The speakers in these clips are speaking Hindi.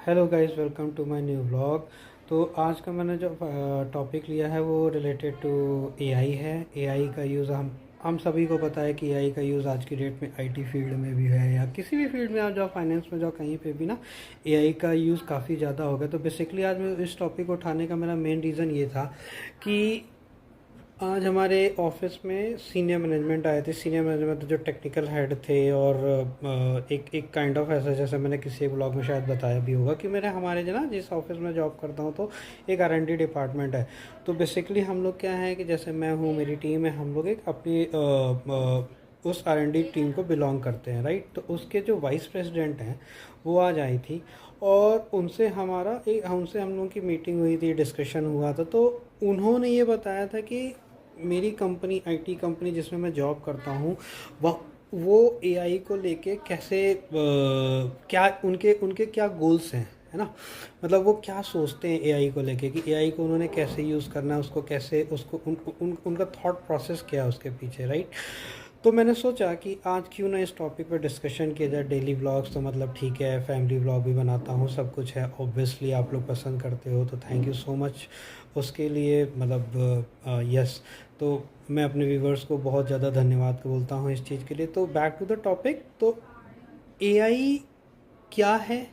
Hello guys, welcome to my new vlog. तो आज का मैंने जो टॉपिक लिया है वो रिलेटेड टू एआई है। एआई का यूज़ हम सभी को पता है कि एआई का यूज़ आज की डेट में आईटी फील्ड में भी है या किसी भी फील्ड में आप जाओ, फाइनेंस में जाओ, कहीं पे भी ना एआई का यूज़ काफ़ी ज़्यादा हो गया। तो बेसिकली आज मैं इस टॉपिक को उठाने का मेरा मेन रीज़न ये था कि आज हमारे ऑफिस में सीनियर मैनेजमेंट आए थे। सीनियर मैनेजमेंट जो टेक्निकल हेड थे और एक काइंड ऑफ ऐसा, जैसे मैंने किसी ब्लॉग में शायद बताया भी होगा कि मेरे हमारे जो ना जिस ऑफिस में जॉब करता हूँ तो एक आर&डी डिपार्टमेंट है। तो बेसिकली हम लोग क्या है कि जैसे मैं हूँ, मेरी टीम है, हम लोग एक अपनी उस आर&डी टीम को बिलोंग करते हैं, राइट। तो उसके जो वाइस प्रेसिडेंट हैं वो आज आई थी और उनसे हम लोगों की मीटिंग हुई थी, डिस्कशन हुआ था। तो उन्होंने ये बताया था कि मेरी कंपनी, आईटी कंपनी जिसमें मैं जॉब करता हूँ, वह वो एआई को लेके कैसे क्या उनके उनके क्या गोल्स हैं, है ना। मतलब वो क्या सोचते हैं एआई को लेके कि एआई को उन्होंने कैसे यूज़ करना है, उसको कैसे उसको उनका थॉट प्रोसेस क्या है उसके पीछे, राइट। तो मैंने सोचा कि आज क्यों ना इस टॉपिक पर डिस्कशन किया जाए। डेली व्लॉग्स तो मतलब ठीक है, फैमिली व्लॉग भी बनाता हूँ, सब कुछ है। ऑब्वियसली आप लोग पसंद करते हो तो थैंक यू सो मच उसके लिए, मतलब यस। तो मैं अपने व्यूवर्स को बहुत ज़्यादा धन्यवाद बोलता हूँ इस चीज़ के लिए। तो बैक टू द टॉपिक। तो एआई क्या है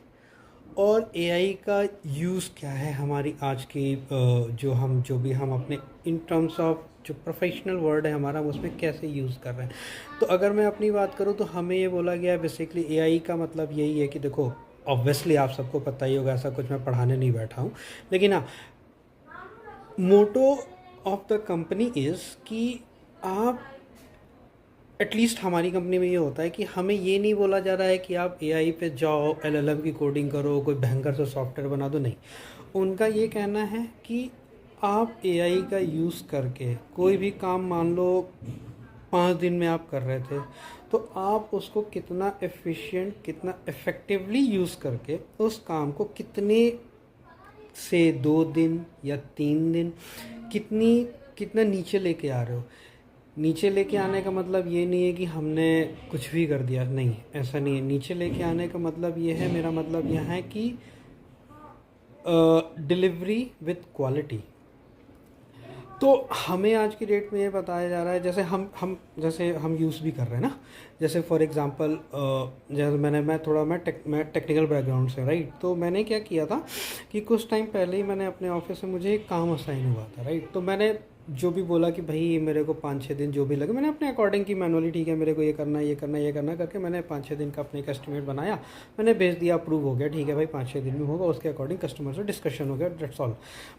और एआई का यूज़ क्या है हमारी आज की जो भी हम अपने इन टर्म्स ऑफ जो प्रोफेशनल वर्ड है हमारा, हम उसमें कैसे यूज़ कर रहे हैं। तो अगर मैं अपनी बात करूँ तो हमें ये बोला गया है बेसिकली एआई का मतलब यही है कि देखो, ऑब्वियसली आप सबको पता ही होगा, ऐसा कुछ मैं पढ़ाने नहीं बैठा हूँ, लेकिन हाँ, motto of the company is कि आप, एटलीस्ट हमारी कंपनी में ये होता है कि हमें ये नहीं बोला जा रहा है कि आप एआई पे जाओ, एलएलएम की कोडिंग करो, कोई भयंकर से सॉफ्टवेयर बना दो, नहीं। उनका ये कहना है कि आप एआई का यूज़ करके कोई भी काम, मान लो 5 दिन में आप कर रहे थे, तो आप उसको कितना एफिशिएंट, कितना इफ़ेक्टिवली यूज़ करके उस काम को कितने से 2 दिन या 3 दिन कितना नीचे लेके आ रहे हो। नीचे लेके आने का मतलब ये नहीं है कि हमने कुछ भी कर दिया, नहीं, ऐसा नहीं है। नीचे लेके आने का मतलब ये है, मेरा मतलब यह है कि डिलीवरी विथ क्वालिटी। तो हमें आज की डेट में ये बताया जा रहा है, जैसे हम यूज़ भी कर रहे हैं ना। जैसे फॉर एग्जांपल, जैसे मैं टेक्निकल बैकग्राउंड से, राइट। तो मैंने क्या किया था कि कुछ टाइम पहले ही मैंने अपने ऑफिस से, मुझे एक काम असाइन हुआ था, राइट। तो मैंने जो भी बोला कि भाई मेरे को 5-6 दिन जो भी लगे, मैंने अपने अकॉर्डिंग की मैनुअली, ठीक है मेरे को ये करना, ये करना, ये करना करके मैंने 5-6 दिन का अपने एक एस्टिमेट बनाया, मैंने भेज दिया, अप्रूव हो गया, ठीक है भाई 5-6 दिन में होगा, उसके अकॉर्डिंग कस्टमर से डिस्कशन हो गया, डेट्स ऑल।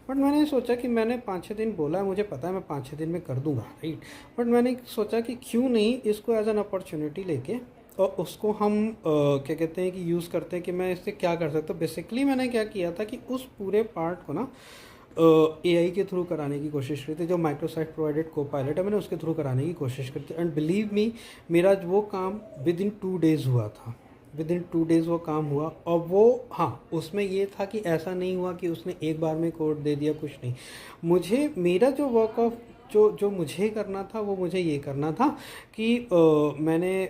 बट मैंने सोचा कि मैंने 5-6 दिन बोला है, मुझे पता है मैं 5-6 दिन में कर दूंगा, राइट। बट मैंने सोचा कि क्यों नहीं इसको एज एन अपॉर्चुनिटी लेके और उसको हम क्या कहते हैं कि यूज़ करते हैं कि मैं इससे क्या कर सकता हूँ। बेसिकली मैंने क्या किया था कि उस पूरे पार्ट को ना एआई के थ्रू कराने की कोशिश करी थी। जो माइक्रोसॉफ्ट प्रोवाइडेड कोपायलट है, मैंने उसके थ्रू कराने की कोशिश करी थी। एंड बिलीव मी, मेरा वो काम विद इन 2 डेज़ हुआ था। विद इन 2 डेज़ वो काम हुआ। और वो, हाँ, उसमें ये था कि ऐसा नहीं हुआ कि उसने एक बार में कोड दे दिया, कुछ नहीं। मुझे मेरा जो वर्क ऑफ जो मुझे करना था, वो मुझे ये करना था कि मैंने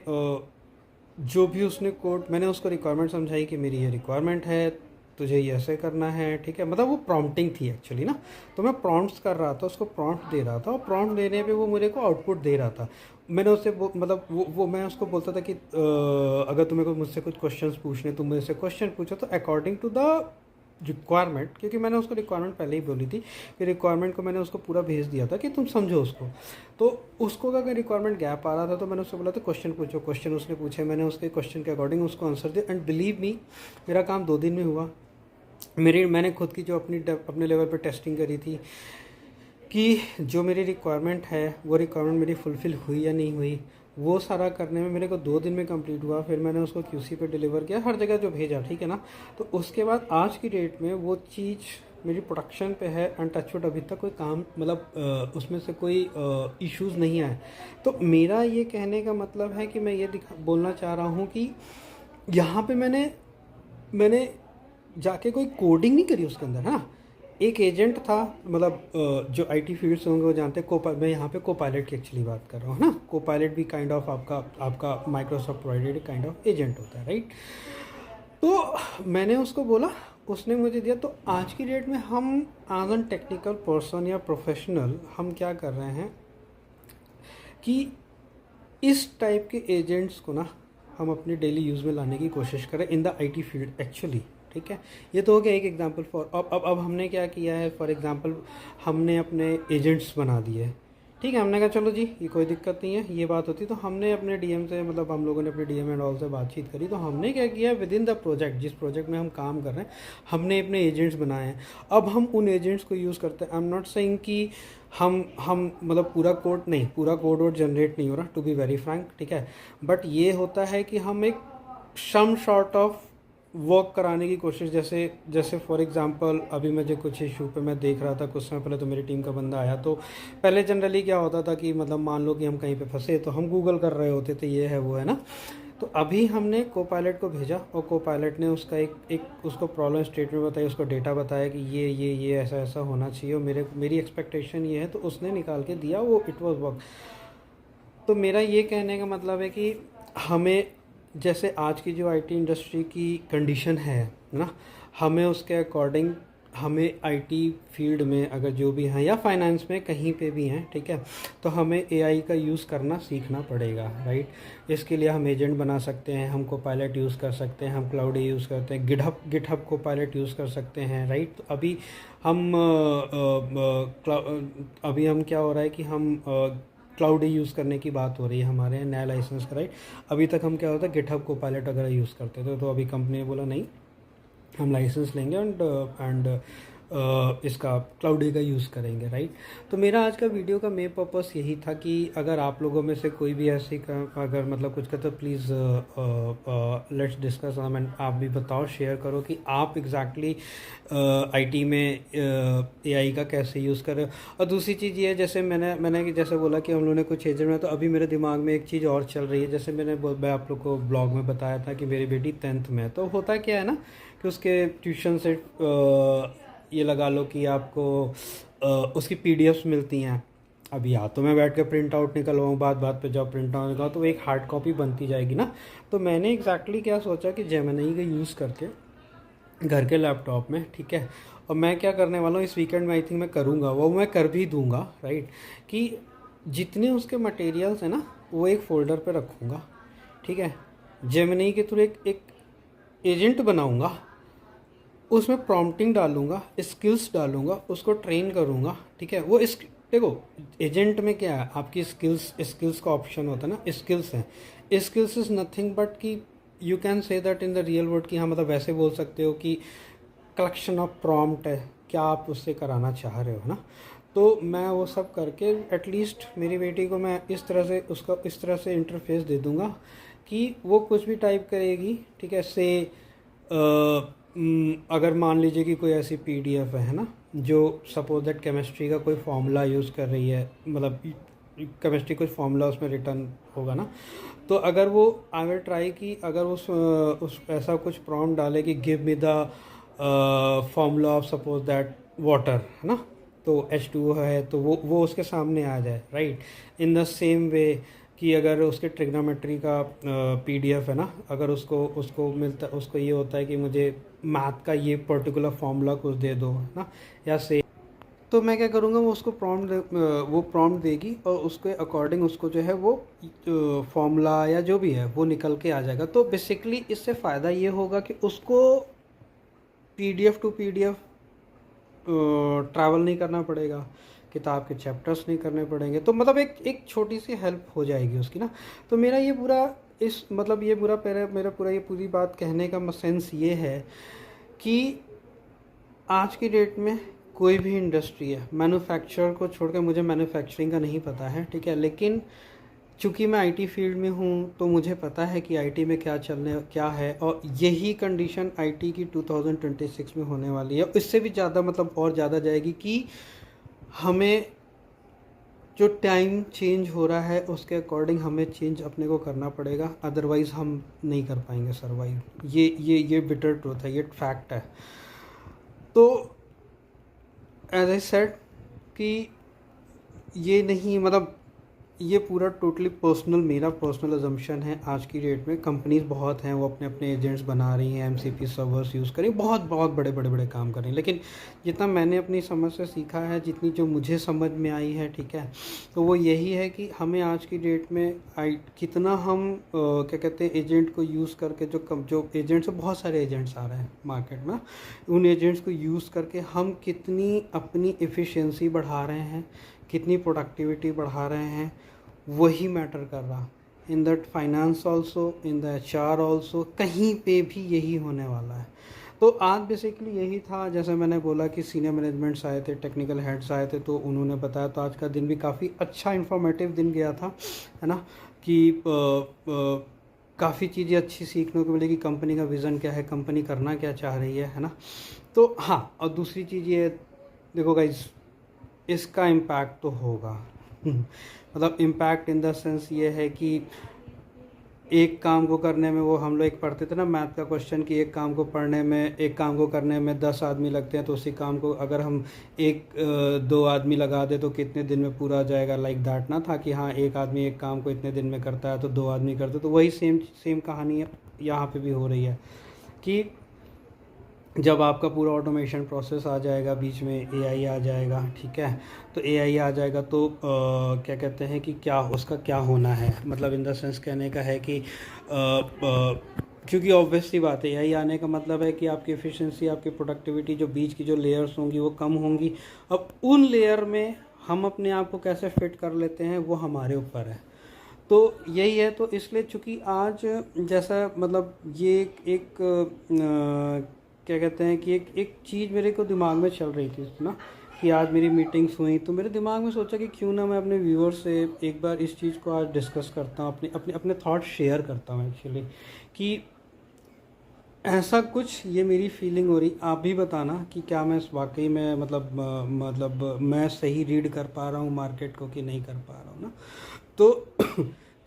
जो भी उसने कोड, मैंने उसको रिक्वायरमेंट समझाई कि मेरी ये रिक्वायरमेंट है, तुझे ये ऐसे करना है, ठीक है। मतलब वो प्रॉम्प्टिंग थी एक्चुअली ना। तो मैं प्रॉम्प्ट्स कर रहा था, उसको प्रॉम्प्ट दे रहा था और प्रॉम्प्ट देने पे वो मेरे को आउटपुट दे रहा था। मैंने उससे मतलब वो मैं उसको बोलता था कि अगर तुम्हें को मुझसे कुछ क्वेश्चंस पूछने, तुम मुझसे क्वेश्चन पूछो तो अकॉर्डिंग टू द रिक्वायरमेंट, क्योंकि मैंने उसको रिक्वायरमेंट पहले ही बोली थी कि रिक्वायरमेंट को मैंने उसको पूरा भेज दिया था कि तुम समझो उसको। तो उसको अगर रिक्वायरमेंट गैप आ रहा था तो मैंने उससे बोला था क्वेश्चन पूछो। क्वेश्चन उसने पूछे, मैंने उसके क्वेश्चन के अकॉर्डिंग उसको आंसर दिया। एंड बिलीव मी, मेरा काम 2 दिन में हुआ। मैंने खुद की जो अपने लेवल पर टेस्टिंग करी थी कि जो मेरी रिक्वायरमेंट है वो रिक्वायरमेंट मेरी फुलफ़िल हुई या नहीं हुई, वो सारा करने में मेरे को 2 दिन में कंप्लीट हुआ। फिर मैंने उसको क्यूसी पे डिलीवर किया, हर जगह जो भेजा, ठीक है ना। तो उसके बाद आज की डेट में वो चीज़ मेरी प्रोडक्शन पे है। एंड टचवुड अभी तक कोई काम, मतलब उसमें से कोई इश्यूज़ नहीं आए। तो मेरा ये कहने का मतलब है कि मैं ये बोलना चाह रहा हूँ कि यहाँ पे मैंने जाके कोई कोडिंग नहीं करी उसके अंदर, हाँ। एक एजेंट था, मतलब जो आईटी फील्ड से होंगे वो जानते हैं, मैं यहाँ पे कोपायलट की एक्चुअली बात कर रहा हूँ ना। कोपायलट भी काइंड ऑफ आपका Microsoft provided kind of agent होता है, राइट। तो मैंने उसको बोला, उसने मुझे दिया। तो आज की डेट में हम एज एन टेक्निकल पर्सन या प्रोफेशनल हम क्या कर रहे हैं कि इस टाइप के एजेंट्स को ना हम अपने डेली यूज़ में लाने की कोशिश करें in the IT field actually. ठीक है, ये तो हो गया एक एग्जांपल फॉर। अब हमने क्या किया है, फॉर एग्जांपल हमने अपने एजेंट्स बना दिए। ठीक है, हमने कहा चलो जी ये कोई दिक्कत नहीं है, ये बात होती। तो हमने अपने डीएम से, मतलब हम लोगों ने अपने डीएम एंड ऑल से बातचीत करी। तो हमने क्या किया, विद इन द प्रोजेक्ट, जिस प्रोजेक्ट में हम काम कर रहे हैं, हमने अपने एजेंट्स बनाए हैं। अब हम उन एजेंट्स को यूज़ करते हैं। आई एम नॉट सेइंग कि हम मतलब पूरा कोड नहीं, पूरा कोड वोड जनरेट नहीं हो रहा, टू बी वेरी फ्रैंक। ठीक है, बट ये होता है कि हम एक सम सॉर्ट ऑफ वर्क कराने की कोशिश, जैसे फॉर एग्जांपल अभी मुझे कुछ इशू पे मैं देख रहा था कुछ समय पहले। तो मेरी टीम का बंदा आया। तो पहले जनरली क्या होता था कि मतलब मान लो कि हम कहीं पे फंसे तो हम गूगल कर रहे होते थे, ये है वो है ना। तो अभी हमने कोपायलट को भेजा और कोपायलट ने उसका एक उसको प्रॉब्लम स्टेटमेंट बताई, उसको डेटा बताया कि ये ऐसा ऐसा होना चाहिए और मेरी एक्सपेक्टेशन ये है। तो उसने निकाल के दिया, वो इट वाज वर्क। तो मेरा ये कहने का मतलब है कि हमें, जैसे आज की जो आईटी इंडस्ट्री की कंडीशन है ना, हमें उसके अकॉर्डिंग, हमें आईटी फील्ड में अगर जो भी हैं या फाइनेंस में कहीं पे भी हैं, ठीक है, तो हमें एआई का यूज़ करना सीखना पड़ेगा, राइट। इसके लिए हम एजेंट बना सकते हैं, हम कोपायलट यूज़ कर सकते हैं, हम क्लाउड यूज़ करते हैं, गिटहब कोपायलट यूज़ कर सकते हैं, राइट। तो अभी हम क्या हो रहा है कि हम क्लाउड यूज़ करने की बात हो रही है हमारे यहाँ, नया लाइसेंस का, राइट। अभी तक हम क्या होता है, गिटहब कोपायलट वगैरह यूज़ करते थे। तो अभी कंपनी ने बोला नहीं, हम लाइसेंस लेंगे एंड इसका क्लाउडी का यूज़ करेंगे, राइट। तो मेरा आज का वीडियो का मेन पर्पस यही था कि अगर आप लोगों में से कोई भी ऐसी अगर मतलब कुछ का, तो प्लीज़ लेट्स डिस्कस एंड आप भी बताओ, शेयर करो कि आप एग्जैक्टली आईटी में एआई का कैसे यूज़ कर रहे हो। और दूसरी चीज़ ये है, जैसे मैंने जैसे बोला कि हम लोगों ने कुछ एजेंट में, तो अभी मेरे दिमाग में एक चीज़ और चल रही है। जैसे मैं आप लोग को ब्लॉग में बताया था कि मेरी बेटी 10th में है। तो होता क्या है ना कि उसके ट्यूशन से ये लगा लो कि आपको उसकी पीडीएफ्स मिलती हैं। अब या तो मैं बैठ के प्रिंट आउट निकलवाऊँ, बात पे जब प्रिंट आउट निकलवाऊँ तो एक हार्ड कॉपी बनती जाएगी ना। तो मैंने एग्जैक्टली क्या सोचा कि जेमिनी का यूज़ करके घर के लैपटॉप में, ठीक है, और मैं क्या करने वाला हूँ इस वीकेंड में, आई थिंक मैं करूँगा, वो मैं कर भी दूँगा, राइट, कि जितने उसके मटेरियल्स हैं ना वो एक फ़ोल्डर पे रखूँगा, ठीक है। जेमिनी के थ्रू एक एजेंट बनाऊँगा, उसमें प्रॉम्प्टिंग डालूंगा, स्किल्स डालूंगा, उसको ट्रेन करूंगा, ठीक है। वो इस देखो एजेंट में क्या है, आपकी स्किल्स का ऑप्शन होता है ना, स्किल्स हैं। स्किल्स इज़ नथिंग बट कि you can say that in the real world, कि हाँ मतलब वैसे बोल सकते हो कि कलेक्शन ऑफ प्रॉम्प्ट है, क्या आप उससे कराना चाह रहे हो ना। तो मैं वो सब करके एटलीस्ट मेरी बेटी को मैं इस तरह से इंटरफेस दे दूँगा कि वो कुछ भी टाइप करेगी, ठीक है। से अगर मान लीजिए कि कोई ऐसी पीडीएफ है ना, जो सपोज दैट केमिस्ट्री का कोई फार्मूला यूज़ कर रही है, मतलब केमिस्ट्री कुछ फार्मूला उसमें रिटर्न होगा ना, तो अगर वो आई विल ट्राई कि अगर उस ऐसा कुछ प्रॉम्प्ट डाले कि give me the formula of suppose that water, है ना, तो H2O है, तो वो उसके सामने आ जाए, right. In the same way कि अगर उसके ट्रिग्नोमेट्री का पीडीएफ है ना, अगर उसको मिलता, उसको ये होता है कि मुझे मैथ का ये पर्टिकुलर फार्मूला कुछ दे दो ना, या से, तो मैं क्या करूँगा, वो उसको वो प्रॉम्प्ट देगी और उसके अकॉर्डिंग उसको जो है वो फार्मूला या जो भी है वो निकल के आ जाएगा। तो बेसिकली इससे फ़ायदा ये होगा कि उसको पीडीएफ टू पीडीएफ ट्रैवल नहीं करना पड़ेगा, किताब के चैप्टर्स नहीं करने पड़ेंगे। तो मतलब एक छोटी सी हेल्प हो जाएगी उसकी ना। तो मेरा ये पूरा मेरा पूरा ये पूरी बात कहने का सेंस ये है कि आज की डेट में कोई भी इंडस्ट्री है, मैन्युफैक्चर को छोड़कर, मुझे मैन्युफैक्चरिंग का नहीं पता है, ठीक है, लेकिन चूँकि मैं आईटी फील्ड में हूँ तो मुझे पता है कि आईटी में क्या है। और यही कंडीशन आईटी की 2026 में होने वाली है, इससे भी ज़्यादा, मतलब और ज़्यादा जाएगी कि हमें जो टाइम चेंज हो रहा है उसके अकॉर्डिंग हमें चेंज अपने को करना पड़ेगा, अदरवाइज़ हम नहीं कर पाएंगे सर्वाइव। ये बिटर ट्रूथ है, ये फैक्ट है। तो एज आई सेड कि ये नहीं, मतलब ये पूरा टोटली पर्सनल, मेरा पर्सनल अजम्पशन है। आज की डेट में कंपनीज बहुत हैं, वो अपने अपने एजेंट्स बना रही हैं, एमसीपी सर्वर्स यूज़ करें, बहुत बहुत बड़े बड़े बड़े काम कर रही हैं। लेकिन जितना मैंने अपनी समझ से सीखा है, जितनी जो मुझे समझ में आई है, ठीक है, तो वो यही है कि हमें आज की डेट में कितना हम क्या कहते हैं, एजेंट को यूज़ करके, जो एजेंट्स, बहुत सारे एजेंट्स आ रहे हैं मार्केट में, उन एजेंट्स को यूज़ करके हम कितनी अपनी एफिशिएंसी बढ़ा रहे हैं, कितनी प्रोडक्टिविटी बढ़ा रहे हैं, वही मैटर कर रहा। In that finance also, in the HR also, कहीं पे भी यही होने वाला है। तो आज बेसिकली यही था, जैसे मैंने बोला कि सीनियर मैनेजमेंट्स आए थे, टेक्निकल हेड्स आए थे, तो उन्होंने बताया। तो आज का दिन भी काफ़ी अच्छा इंफॉर्मेटिव दिन गया था, है ना, कि काफ़ी चीज़ें अच्छी सीखने को मिली कि कंपनी का विज़न क्या है, कंपनी करना क्या चाह रही है ना। तो हाँ, और दूसरी चीज़ ये, देखो गाइस, इसका इम्पैक्ट तो होगा। मतलब इम्पैक्ट इन द सेंस ये है कि एक काम को करने में, वो हम लोग एक पढ़ते थे ना मैथ का क्वेश्चन, कि एक काम को करने में 10 आदमी लगते हैं, तो उसी काम को अगर हम 2 आदमी लगा दे तो कितने दिन में पूरा हो जाएगा, लाइक दैट ना था, कि हाँ एक आदमी एक काम को इतने दिन में करता है तो 2 आदमी करते। तो वही सेम कहानी है यहाँ पे भी हो रही है कि जब आपका पूरा ऑटोमेशन प्रोसेस आ जाएगा, बीच में AI आ जाएगा, ठीक है, तो AI आ जाएगा तो क्या कहते हैं कि क्या उसका क्या होना है, मतलब इन द सेंस कहने का है कि क्योंकि ऑब्वियसली बात है, AI आने का मतलब है कि आपकी एफिशिएंसी, आपकी प्रोडक्टिविटी, जो बीच की जो लेयर्स होंगी वो कम होंगी। अब उन लेयर में हम अपने आप को कैसे फिट कर लेते हैं, वो हमारे ऊपर है। तो यही है। तो इसलिए चूँकि आज जैसा, मतलब ये एक क्या कहते हैं कि एक चीज़ मेरे को दिमाग में चल रही थी ना, कि आज मेरी मीटिंग्स हुई, तो मेरे दिमाग में सोचा कि क्यों ना मैं अपने व्यूअर्स से एक बार इस चीज़ को आज डिस्कस करता हूँ, अपने थॉट शेयर करता हूँ एक्चुअली, कि ऐसा कुछ ये मेरी फीलिंग हो रही। आप भी बताना कि क्या मैं वाकई में, मतलब मैं सही रीड कर पा रहा हूँ मार्केट को कि नहीं कर पा रहा हूँ ना। तो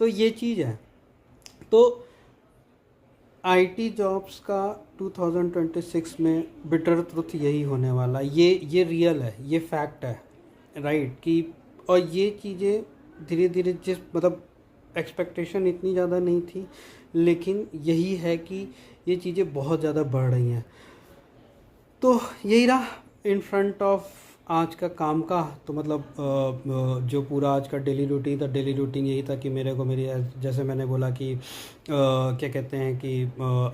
तो ये चीज़ है। तो IT जॉब्स का 2026 में बिटर ट्रुथ यही होने वाला, ये रियल है, ये फैक्ट है, राइट, कि और ये चीज़ें धीरे धीरे, जिस मतलब एक्सपेक्टेशन इतनी ज़्यादा नहीं थी, लेकिन यही है कि ये चीज़ें बहुत ज़्यादा बढ़ रही हैं। तो यही रहा इन फ्रंट ऑफ आज का काम का। तो मतलब जो पूरा आज का डेली रूटीन था, डेली रूटीन यही था कि मेरे को मेरी, जैसे मैंने बोला कि क्या कहते हैं कि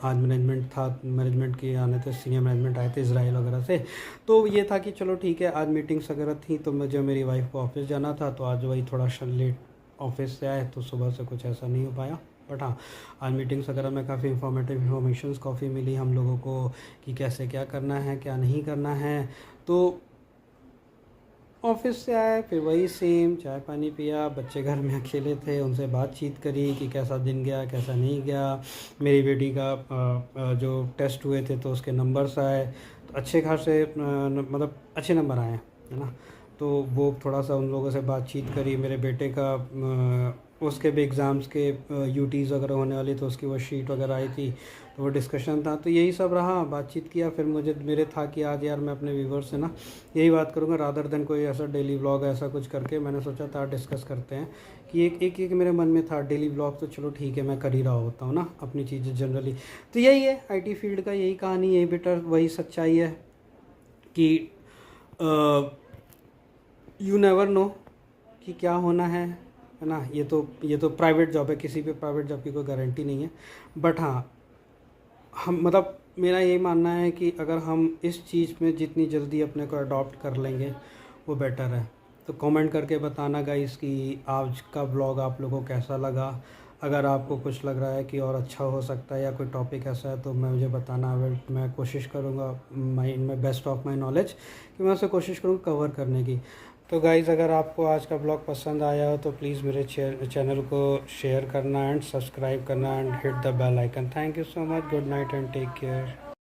आज मैनेजमेंट के आने थे, सीनियर मैनेजमेंट आए थे इजराइल वगैरह से। तो ये था कि चलो ठीक है, आज मीटिंग्स वगैरह थी, तो मुझे मेरी वाइफ को ऑफिस जाना था, तो आज वही थोड़ा लेट ऑफिस से आए, तो सुबह से कुछ ऐसा नहीं हो पाया। बट हाँ, आज मीटिंग्स वगैरह में काफ़ी इन्फॉर्मेशंस काफ़ी मिली हम लोगों को, कि कैसे क्या करना है, क्या नहीं करना है। तो ऑफिस से आए, फिर वही सेम चाय पानी पिया, बच्चे घर में अकेले थे, उनसे बातचीत करी कि कैसा दिन गया, कैसा नहीं गया। मेरी बेटी का जो टेस्ट हुए थे तो उसके नंबर्स आए, तो अच्छे खासे मतलब अच्छे नंबर आए, है ना। तो वो थोड़ा सा उन लोगों से बातचीत करी। मेरे बेटे का उसके भी एग्ज़ाम्स के UTs वगैरह होने वाली, तो उसकी वो शीट वगैरह आई थी, तो वो डिस्कशन था। तो यही सब रहा, बातचीत किया। फिर मेरे था कि आज यार मैं अपने व्यूवर्स से ना यही बात करूँगा, रादर देन कोई ऐसा डेली व्लॉग ऐसा कुछ करके, मैंने सोचा था डिस्कस करते हैं कि एक मेरे मन में था डेली व्लॉग, तो चलो ठीक है, मैं कर ही रहा होता हूँ ना अपनी चीज़ें जनरली। तो यही है IT फील्ड का, यही कहानी, यही बेटर वही सच्चाई है कि यू नेवर नो कि क्या होना है ना। ये तो प्राइवेट जॉब है, किसी भी प्राइवेट जॉब की कोई गारंटी नहीं है। बट हाँ, हम मतलब मेरा यही मानना है कि अगर हम इस चीज़ में जितनी जल्दी अपने को अडॉप्ट कर लेंगे वो बेटर है। तो कमेंट करके बताना गाइस कि आज का ब्लॉग आप लोगों को कैसा लगा। अगर आपको कुछ लग रहा है कि और अच्छा हो सकता है या कोई टॉपिक ऐसा है, तो मुझे बताना। मैं कोशिश करूँगा मैं बेस्ट ऑफ माई नॉलेज कि मैं उसे कोशिश करूँ कवर करने की। तो गाइज़, अगर आपको आज का ब्लॉग पसंद आया हो तो प्लीज़ मेरे चैनल को शेयर करना एंड सब्सक्राइब करना and hit the bell icon. Thank you so much, good night and take care.